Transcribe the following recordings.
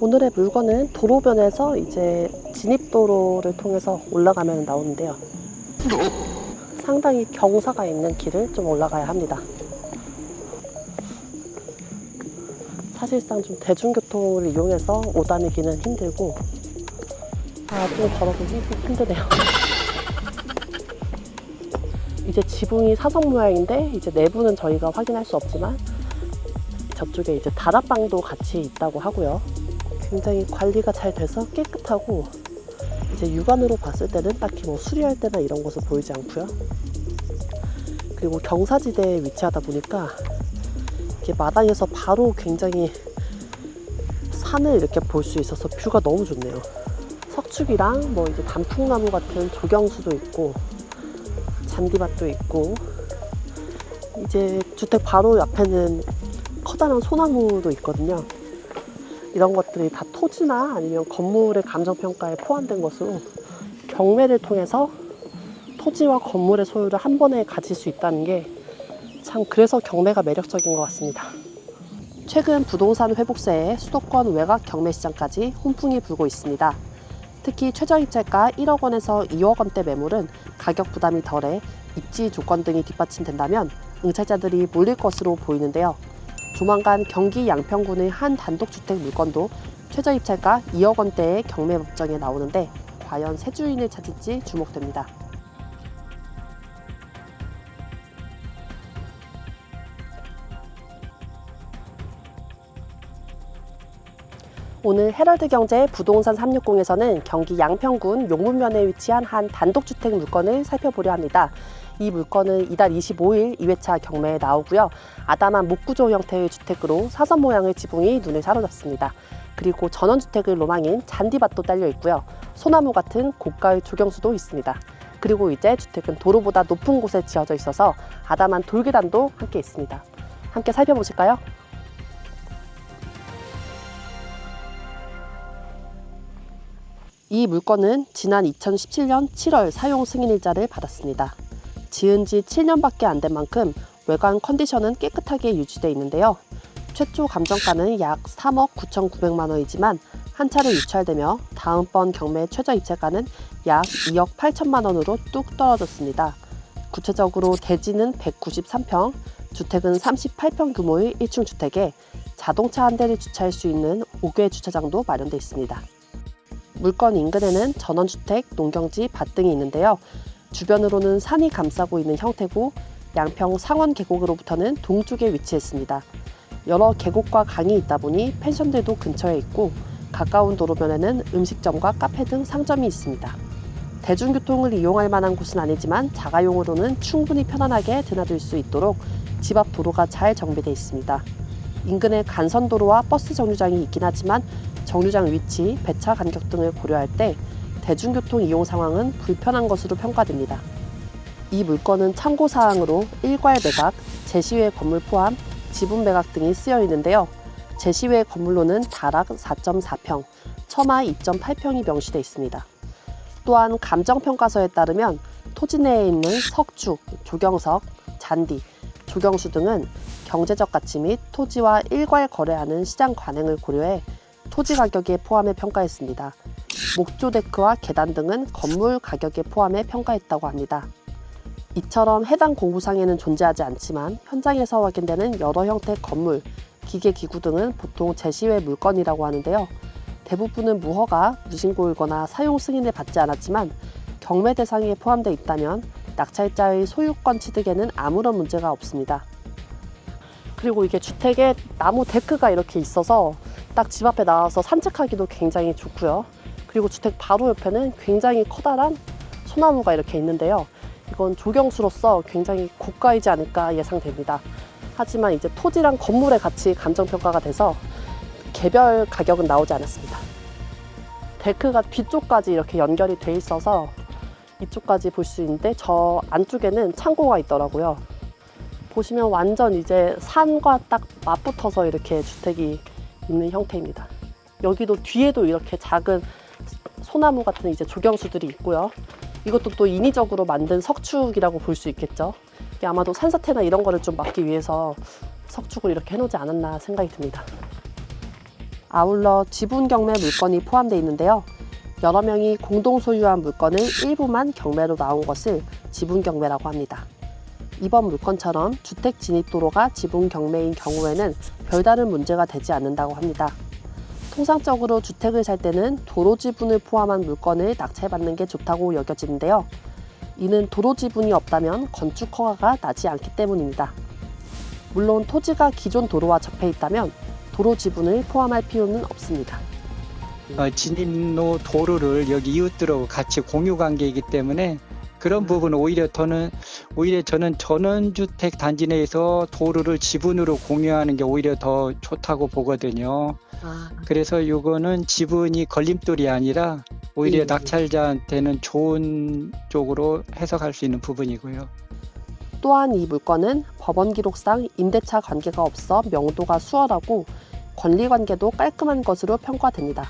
오늘의 물건은 도로변에서 이제 진입도로를 통해서 올라가면 나오는데요. 상당히 경사가 있는 길을 좀 올라가야 합니다. 사실상 좀 대중교통을 이용해서 오다니기는 힘들고, 좀 걸어도 힘드네요. 이제 지붕이 사선 모양인데 이제 내부는 저희가 확인할 수 없지만 저쪽에 이제 다락방도 같이 있다고 하고요. 굉장히 관리가 잘 돼서 깨끗하고, 이제 육안으로 봤을 때는 딱히 뭐 수리할 때나 이런 것은 보이지 않고요. 그리고 경사지대에 위치하다 보니까 이렇게 마당에서 바로 굉장히 산을 이렇게 볼 수 있어서 뷰가 너무 좋네요. 석축이랑 뭐 이제 단풍나무 같은 조경수도 있고 잔디밭도 있고, 이제 주택 바로 옆에는 커다란 소나무도 있거든요. 이런 것들이 다 토지나 아니면 건물의 감정평가에 포함된 것으로 경매를 통해서 토지와 건물의 소유를 한 번에 가질 수 있다는 게 참 그래서 경매가 매력적인 것 같습니다. 최근 부동산 회복세에 수도권 외곽 경매시장까지 훈풍이 불고 있습니다. 특히 최저입찰가 1억 원에서 2억 원대 매물은 가격 부담이 덜해 입지 조건 등이 뒷받침된다면 응찰자들이 몰릴 것으로 보이는데요. 조만간 경기 양평군의 한 단독주택 물건도 최저입찰가 2억 원대의 경매 법정에 나오는데 과연 새 주인을 찾을지 주목됩니다. 오늘 헤럴드경제 부동산 360에서는 경기 양평군 용문면에 위치한 한 단독주택 물건을 살펴보려 합니다. 이 물건은 이달 25일 2회차 경매에 나오고요. 아담한 목구조 형태의 주택으로 사선 모양의 지붕이 눈에 사로잡습니다. 그리고 전원주택의 로망인 잔디밭도 딸려 있고요. 소나무 같은 고가의 조경수도 있습니다. 그리고 이제 주택은 도로보다 높은 곳에 지어져 있어서 아담한 돌계단도 함께 있습니다. 함께 살펴보실까요? 이 물건은 지난 2017년 7월 사용 승인일자를 받았습니다. 지은 지 7년밖에 안 된 만큼 외관 컨디션은 깨끗하게 유지되어 있는데요. 최초 감정가는 약 3억 9,900만 원이지만 한 차례 유찰되며 다음번 경매 최저 입찰가는 약 2억 8천만 원으로 뚝 떨어졌습니다. 구체적으로 대지는 193평, 주택은 38평 규모의 1층 주택에 자동차 한 대를 주차할 수 있는 5개 주차장도 마련되어 있습니다. 물건 인근에는 전원주택, 농경지, 밭 등이 있는데요. 주변으로는 산이 감싸고 있는 형태고 양평 상원 계곡으로부터는 동쪽에 위치했습니다. 여러 계곡과 강이 있다 보니 펜션들도 근처에 있고 가까운 도로변에는 음식점과 카페 등 상점이 있습니다. 대중교통을 이용할 만한 곳은 아니지만 자가용으로는 충분히 편안하게 드나들 수 있도록 집 앞 도로가 잘 정비되어 있습니다. 인근에 간선도로와 버스 정류장이 있긴 하지만 정류장 위치, 배차 간격 등을 고려할 때 대중교통 이용 상황은 불편한 것으로 평가됩니다. 이 물건은 참고사항으로 일괄 매각, 제시외 건물 포함, 지분 매각 등이 쓰여 있는데요. 제시외 건물로는 다락 4.4평, 처마 2.8평이 명시되어 있습니다. 또한 감정평가서에 따르면 토지 내에 있는 석축, 조경석, 잔디, 조경수 등은 경제적 가치 및 토지와 일괄 거래하는 시장 관행을 고려해 토지 가격에 포함해 평가했습니다. 목조 데크와 계단 등은 건물 가격에 포함해 평가했다고 합니다. 이처럼 해당 공구상에는 존재하지 않지만 현장에서 확인되는 여러 형태 건물, 기계, 기구 등은 보통 제시외 물건이라고 하는데요. 대부분은 무허가, 무신고이거나 사용 승인을 받지 않았지만 경매 대상에 포함되어 있다면 낙찰자의 소유권 취득에는 아무런 문제가 없습니다. 그리고 이게 주택에 나무 데크가 이렇게 있어서 딱 집 앞에 나와서 산책하기도 굉장히 좋고요. 그리고 주택 바로 옆에는 굉장히 커다란 소나무가 이렇게 있는데요. 이건 조경수로서 굉장히 고가이지 않을까 예상됩니다. 하지만 이제 토지랑 건물의 가치 감정평가가 돼서 개별 가격은 나오지 않았습니다. 데크가 뒤쪽까지 이렇게 연결이 돼 있어서 이쪽까지 볼 수 있는데 저 안쪽에는 창고가 있더라고요. 보시면 완전 이제 산과 딱 맞붙어서 이렇게 주택이 있는 형태입니다. 여기도 뒤에도 이렇게 작은 소나무 같은 이제 조경수들이 있고요. 이것도 또 인위적으로 만든 석축이라고 볼 수 있겠죠. 이게 아마도 산사태나 이런 거를 좀 막기 위해서 석축을 이렇게 해놓지 않았나 생각이 듭니다. 아울러 지분 경매 물건이 포함되어 있는데요. 여러 명이 공동 소유한 물건을 일부만 경매로 나온 것을 지분 경매라고 합니다. 이번 물건처럼 주택 진입도로가 지분 경매인 경우에는 별다른 문제가 되지 않는다고 합니다. 통상적으로 주택을 살 때는 도로 지분을 포함한 물건을 낙찰받는 게 좋다고 여겨지는데요. 이는 도로 지분이 없다면 건축 허가가 나지 않기 때문입니다. 물론 토지가 기존 도로와 접해 있다면 도로 지분을 포함할 필요는 없습니다. 진입로 도로를 여기 이웃들하고 같이 공유 관계이기 때문에 그런 부분은 오히려 저는 전원주택 단지 내에서 도로를 지분으로 공유하는 게 오히려 더 좋다고 보거든요. 그래서 이거는 지분이 걸림돌이 아니라 오히려 낙찰자한테는 좋은 쪽으로 해석할 수 있는 부분이고요. 또한 이 물건은 법원 기록상 임대차 관계가 없어 명도가 수월하고 권리관계도 깔끔한 것으로 평가됩니다.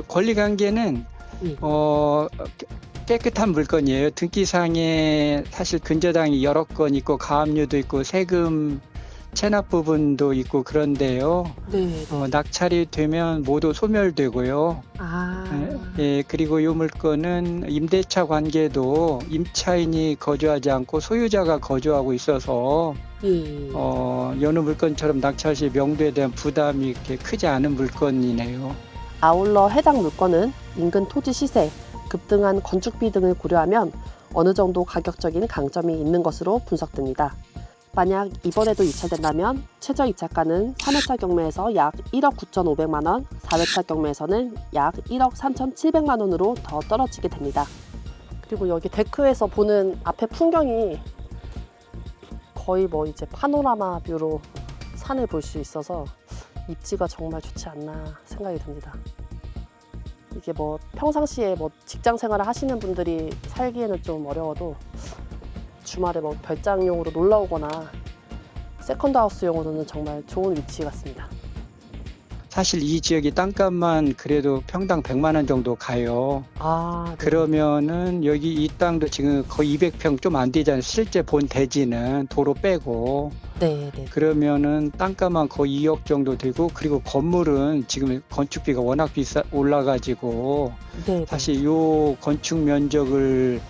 권리관계는 깨끗한 물건이에요. 등기상에 사실 근저당이 여러 건 있고 가압류도 있고 세금 체납 부분도 있고 그런데요. 낙찰이 되면 모두 소멸되고요. 그리고 이 물건은 임대차 관계도 임차인이 거주하지 않고 소유자가 거주하고 있어서 여느 물건처럼 낙찰 시 명도에 대한 부담이 이렇게 크지 않은 물건이네요. 아울러 해당 물건은 인근 토지 시세, 급등한 건축비 등을 고려하면 어느 정도 가격적인 강점이 있는 것으로 분석됩니다. 만약 이번에도 입찰된다면 최저 입찰가는 3회차 경매에서 약 1억 9,500만 원, 4회차 경매에서는 약 1억 3,700만 원으로 더 떨어지게 됩니다. 그리고 여기 데크에서 보는 앞에 풍경이 거의 이제 파노라마 뷰로 산을 볼 수 있어서 입지가 정말 좋지 않나 생각이 듭니다. 이게 평상시에 직장 생활을 하시는 분들이 살기에는 좀 어려워도 주말에 별장용으로 놀러 오거나 세컨드 하우스용으로는 정말 좋은 위치 같습니다. 사실 이 지역이 땅값만 그래도 평당 100만 원 정도 가요. 그러면은 여기 이 땅도 지금 거의 200평 좀 안 되잖아요. 실제 본 대지는 도로 빼고. 그러면은 땅값만 거의 2억 정도 되고, 그리고 건물은 지금 건축비가 워낙 올라가지고 사실 요 건축 면적을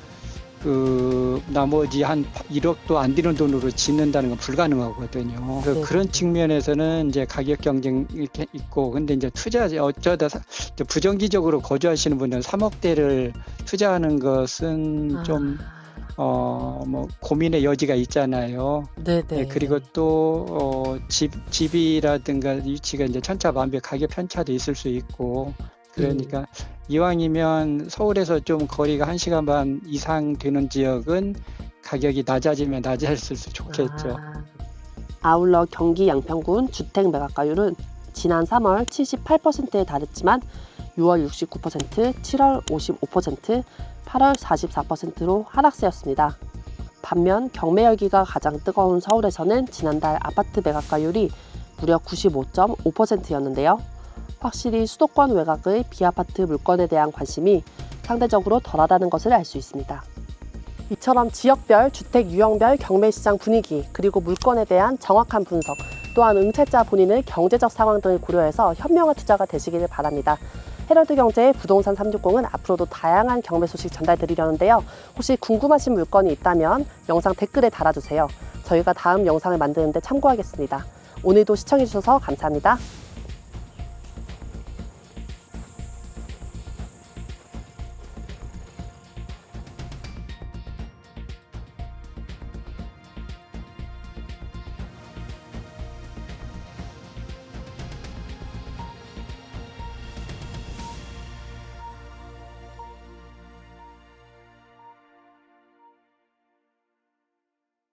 나머지 한 1억도 안 되는 돈으로 짓는다는 건 불가능하거든요. 그런 측면에서는 이제 가격 경쟁이 이렇게 있고, 근데 이제 어쩌다 부정기적으로 거주하시는 분들은 3억대를 투자하는 것은 좀 고민의 여지가 있잖아요. 그리고 또 집이라든가 위치가 이제 천차만별 가격 편차도 있을 수 있고, 그러니까 이왕이면 서울에서 좀 거리가 1시간 반 이상 되는 지역은 가격이 낮아지면 낮아질수록 좋겠죠. 아울러 경기 양평군 주택 매각가율은 지난 3월 78%에 달했지만 6월 69%, 7월 55%, 8월 44%로 하락세였습니다. 반면 경매 열기가 가장 뜨거운 서울에서는 지난달 아파트 매각가율이 무려 95.5%였는데요. 확실히 수도권 외곽의 비아파트 물건에 대한 관심이 상대적으로 덜하다는 것을 알 수 있습니다. 이처럼 지역별, 주택 유형별 경매 시장 분위기, 그리고 물건에 대한 정확한 분석, 또한 응찰자 본인의 경제적 상황 등을 고려해서 현명한 투자가 되시기를 바랍니다. 헤럴드경제의 부동산 360은 앞으로도 다양한 경매 소식 전달드리려는데요. 혹시 궁금하신 물건이 있다면 영상 댓글에 달아주세요. 저희가 다음 영상을 만드는 데 참고하겠습니다. 오늘도 시청해주셔서 감사합니다.